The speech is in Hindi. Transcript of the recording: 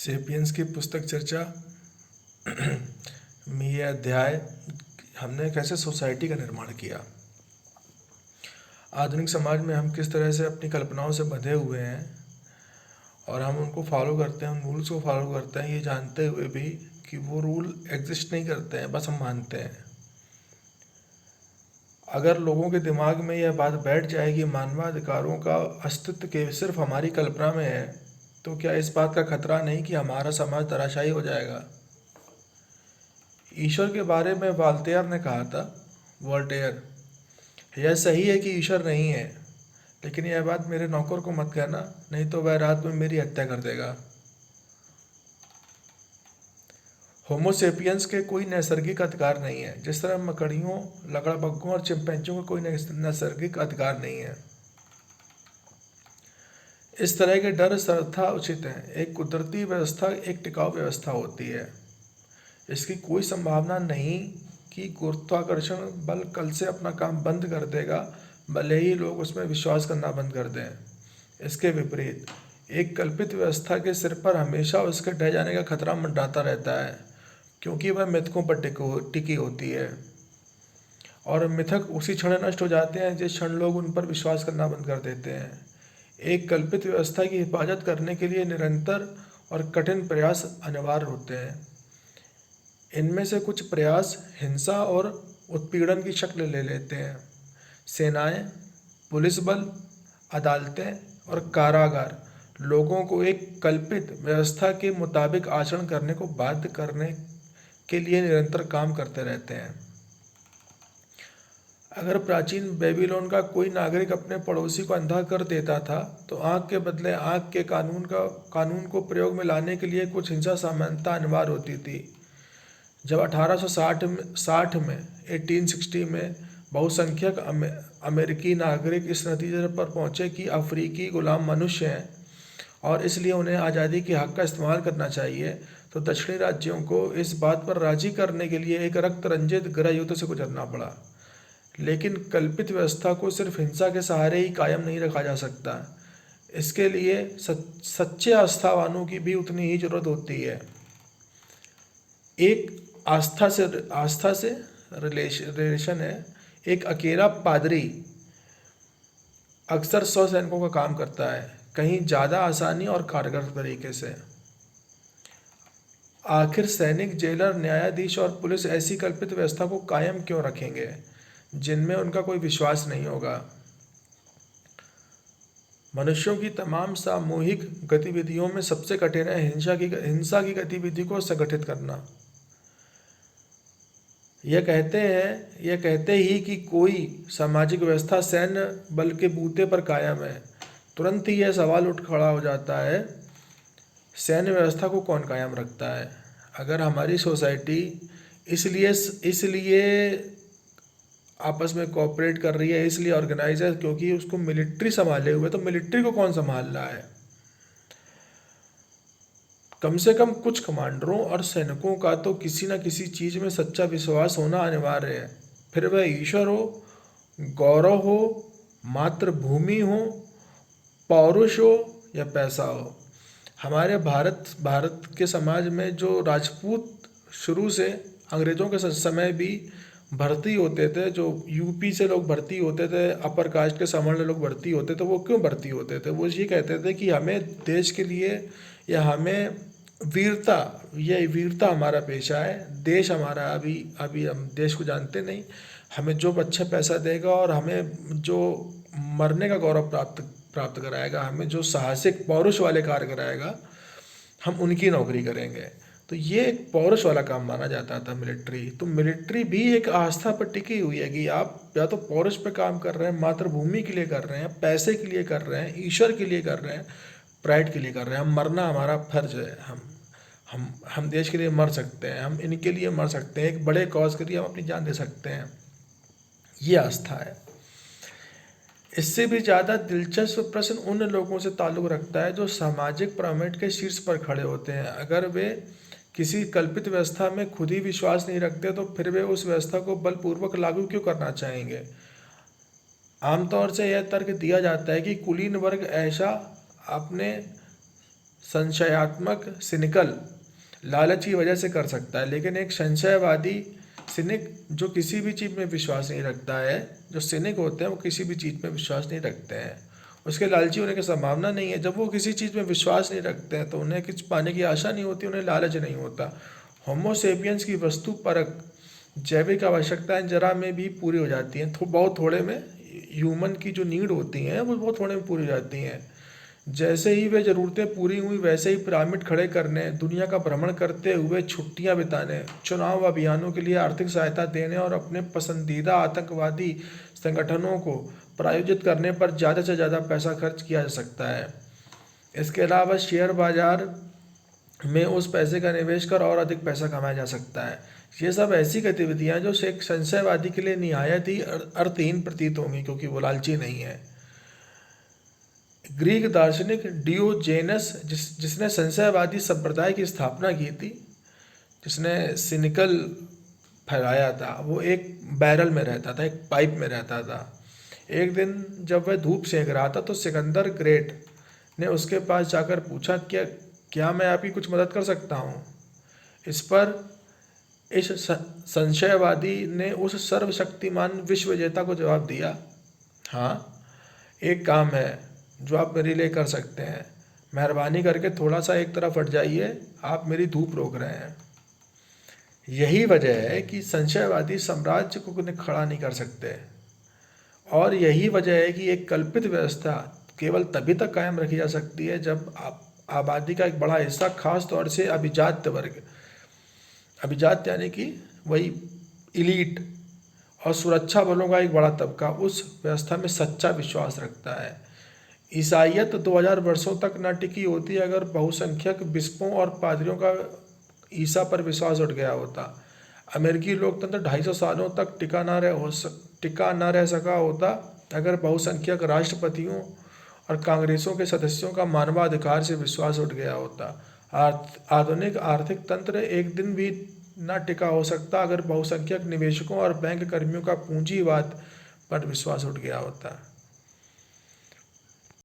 सेपियंस की पुस्तक चर्चा में यह अध्याय हमने कैसे सोसाइटी का निर्माण किया। आधुनिक समाज में हम किस तरह से अपनी कल्पनाओं से बंधे हुए हैं और हम उनको फॉलो करते हैं, उन रूल्स को फॉलो करते हैं, ये जानते हुए भी कि वो रूल एग्जिस्ट नहीं करते हैं, बस हम मानते हैं। अगर लोगों के दिमाग में यह बात बैठ जाए कि मानवाधिकारों का अस्तित्व के सिर्फ हमारी कल्पना में है, तो क्या इस बात का खतरा नहीं कि हमारा समाज धराशायी हो जाएगा। ईश्वर के बारे में वॉल्टेयर ने कहा था, यह सही है कि ईश्वर नहीं है, लेकिन यह बात मेरे नौकर को मत कहना, नहीं तो वह रात में मेरी हत्या कर देगा। होमोसेपियंस के कोई नैसर्गिक अधिकार नहीं है, जिस तरह मकड़ियों, लकड़बग्घों और चिंपैंजियों का कोई नैसर्गिक अधिकार नहीं है। इस तरह के डर सर्वथा उचित हैं। एक कुदरती व्यवस्था एक टिकाऊ व्यवस्था होती है। इसकी कोई संभावना नहीं कि गुरुत्वाकर्षण बल कल से अपना काम बंद कर देगा, भले ही लोग उसमें विश्वास करना बंद कर दें। इसके विपरीत एक कल्पित व्यवस्था के सिर पर हमेशा उसके ढह जाने का खतरा मंडराता रहता है, क्योंकि वह मिथकों पर टिकी होती है और मिथक उसी क्षण नष्ट हो जाते हैं जिस क्षण लोग उन पर विश्वास करना बंद कर देते हैं। एक कल्पित व्यवस्था की हिफाजत करने के लिए निरंतर और कठिन प्रयास अनिवार्य होते हैं। इनमें से कुछ प्रयास हिंसा और उत्पीड़न की शक्ल ले लेते हैं। सेनाएं, पुलिस बल, अदालतें और कारागार लोगों को एक कल्पित व्यवस्था के मुताबिक आचरण करने को बाध्य करने के लिए निरंतर काम करते रहते हैं। अगर प्राचीन बेबीलोन का कोई नागरिक अपने पड़ोसी को अंधा कर देता था, तो आँख के बदले आँख के कानून को प्रयोग में लाने के लिए कुछ हिंसा सामान्यता अनिवार्य होती थी। जब 1860 में 1860 में बहुसंख्यक अमेरिकी नागरिक इस नतीजे पर पहुंचे कि अफ्रीकी गुलाम मनुष्य हैं और इसलिए उन्हें आज़ादी के हक़ का इस्तेमाल करना चाहिए, तो दक्षिणी राज्यों को इस बात पर राजी करने के लिए एक रक्त रंजित गृह युद्ध से गुजरना पड़ा। लेकिन कल्पित व्यवस्था को सिर्फ हिंसा के सहारे ही कायम नहीं रखा जा सकता। इसके लिए सच्चे आस्थावानों की भी उतनी ही जरूरत होती है। एक आस्था से रिलेशन है। एक अकेला पादरी अक्सर 100 सैनिकों का काम करता है, कहीं ज़्यादा आसानी और कारगर तरीके से। आखिर सैनिक, जेलर, न्यायाधीश और पुलिस ऐसी कल्पित व्यवस्था को कायम क्यों रखेंगे जिनमें उनका कोई विश्वास नहीं होगा। मनुष्यों की तमाम सामूहिक गतिविधियों में सबसे कठिन है हिंसा की गतिविधि को संगठित करना। यह कहते ही कि कोई सामाजिक व्यवस्था सैन्य बल के बूते पर कायम है, तुरंत ही यह सवाल उठ खड़ा हो जाता है, सैन्य व्यवस्था को कौन कायम रखता है। अगर हमारी सोसाइटी इसलिए आपस में कोऑपरेट कर रही है, इसलिए ऑर्गेनाइज है क्योंकि उसको मिलिट्री संभाले हुए, तो मिलिट्री को कौन संभाल रहा है। कम से कम कुछ कमांडरों और सैनिकों का तो किसी न किसी चीज़ में सच्चा विश्वास होना अनिवार्य है, फिर वह ईश्वर हो, गौरव हो, मातृभूमि हो, पौरुष हो या पैसा हो। हमारे भारत के समाज में जो राजपूत शुरू से अंग्रेज़ों के समय भी भर्ती होते थे, जो यूपी से लोग भर्ती होते थे, अपर कास्ट के सवर्ण लोग भर्ती होते थे, वो क्यों भर्ती होते थे। वो ये कहते थे कि हमें देश के लिए या हमें वीरता हमारा पेशा है, देश हमारा अभी हम देश को जानते नहीं, हमें जो अच्छा पैसा देगा और हमें जो मरने का गौरव प्राप्त कराएगा, हमें जो साहसिक पौरुष वाले कार्य कराएगा, हम उनकी नौकरी करेंगे। तो ये एक पौरुष वाला काम माना जाता था मिलिट्री। तो मिलिट्री भी एक आस्था पर टिकी हुई है कि आप या तो पौरुष पे काम कर रहे हैं, मातृभूमि के लिए कर रहे हैं, पैसे के लिए कर रहे हैं, ईश्वर के लिए कर रहे हैं, प्राइड के लिए कर रहे हैं। हम मरना हमारा फर्ज है, हम देश के लिए मर सकते हैं, हम इनके लिए मर सकते हैं, एक बड़े कॉज के लिए हम अपनी जान दे सकते हैं। ये आस्था है। इससे भी ज़्यादा दिलचस्प प्रश्न उन लोगों से ताल्लुक़ रखता है जो सामाजिक पिरामिड के शीर्ष पर खड़े होते हैं। अगर वे किसी कल्पित व्यवस्था में खुद ही विश्वास नहीं रखते, तो फिर वे उस व्यवस्था को बलपूर्वक लागू क्यों करना चाहेंगे। आमतौर से यह तर्क दिया जाता है कि कुलीन वर्ग ऐसा अपने संशयात्मक सिनिकल लालच की वजह से कर सकता है, लेकिन एक संशयवादी सिनिक जो किसी भी चीज़ में विश्वास नहीं रखता है, जो सिनिक होते हैं वो किसी भी चीज़ में विश्वास नहीं रखते हैं, उसके लालची होने की संभावना नहीं है। जब वो किसी चीज़ में विश्वास नहीं रखते हैं तो उन्हें कुछ पाने की आशा नहीं होती, उन्हें लालच नहीं होता। होमो सेपियंस की वस्तु परक जैविक आवश्यकताएं जरा में भी पूरी हो जाती हैं, बहुत थोड़े में। ह्यूमन की जो नीड होती हैं वो बहुत थोड़े में पूरी हो जाती हैं। जैसे ही वे ज़रूरतें पूरी हुई वैसे ही पिरामिड खड़े करने, दुनिया का भ्रमण करते हुए छुट्टियां बिताने, चुनाव अभियानों के लिए आर्थिक सहायता देने और अपने पसंदीदा आतंकवादी संगठनों को प्रायोजित करने पर ज़्यादा से ज़्यादा पैसा खर्च किया जा सकता है। इसके अलावा शेयर बाजार में उस पैसे का निवेश कर और अधिक पैसा कमाया जा सकता है। ये सब ऐसी गतिविधियां जो एक संशयवादी के लिए निहायत ही अर्थहीन प्रतीत होंगी, क्योंकि वो लालची नहीं है। ग्रीक दार्शनिक डियोजेनस जिसने संशयवादी संप्रदाय की स्थापना की थी, जिसने सिनिकल फैलाया था, वो एक बैरल में रहता था, एक पाइप में रहता था। एक दिन जब वह धूप सेक रहा था तो सिकंदर ग्रेट ने उसके पास जाकर पूछा, क्या मैं आपकी कुछ मदद कर सकता हूँ? इस पर इस संशयवादी ने उस सर्वशक्तिमान विश्व विजेता को जवाब दिया, हाँ, एक काम है जो आप मेरे लिए कर सकते हैं। मेहरबानी करके थोड़ा सा एक तरफ हट जाइए, आप मेरी धूप रोक रहे हैं। यही वजह है कि संशयवादी साम्राज्य को खड़ा नहीं कर सकते, और यही वजह है कि एक कल्पित व्यवस्था केवल तभी तक कायम रखी जा सकती है जब आबादी का एक बड़ा हिस्सा, खास तौर से अभिजात वर्ग, अभिजात यानी कि वही इलीट, और सुरक्षा बलों का एक बड़ा तबका उस व्यवस्था में सच्चा विश्वास रखता है। ईसाइयत 2000 वर्षों तक न टिकी होती अगर बहुसंख्यक बिशपों और पादरियों का ईसा पर विश्वास उठ गया होता। अमेरिकी लोकतंत्र 250 सालों तक टिका न रह सका होता अगर बहुसंख्यक राष्ट्रपतियों और कांग्रेसों के सदस्यों का मानवाधिकार से विश्वास उठ गया होता। आधुनिक आर्थिक तंत्र एक दिन भी न टिका हो सकता अगर बहुसंख्यक निवेशकों और बैंक कर्मियों का पूंजीवाद पर विश्वास उठ गया होता।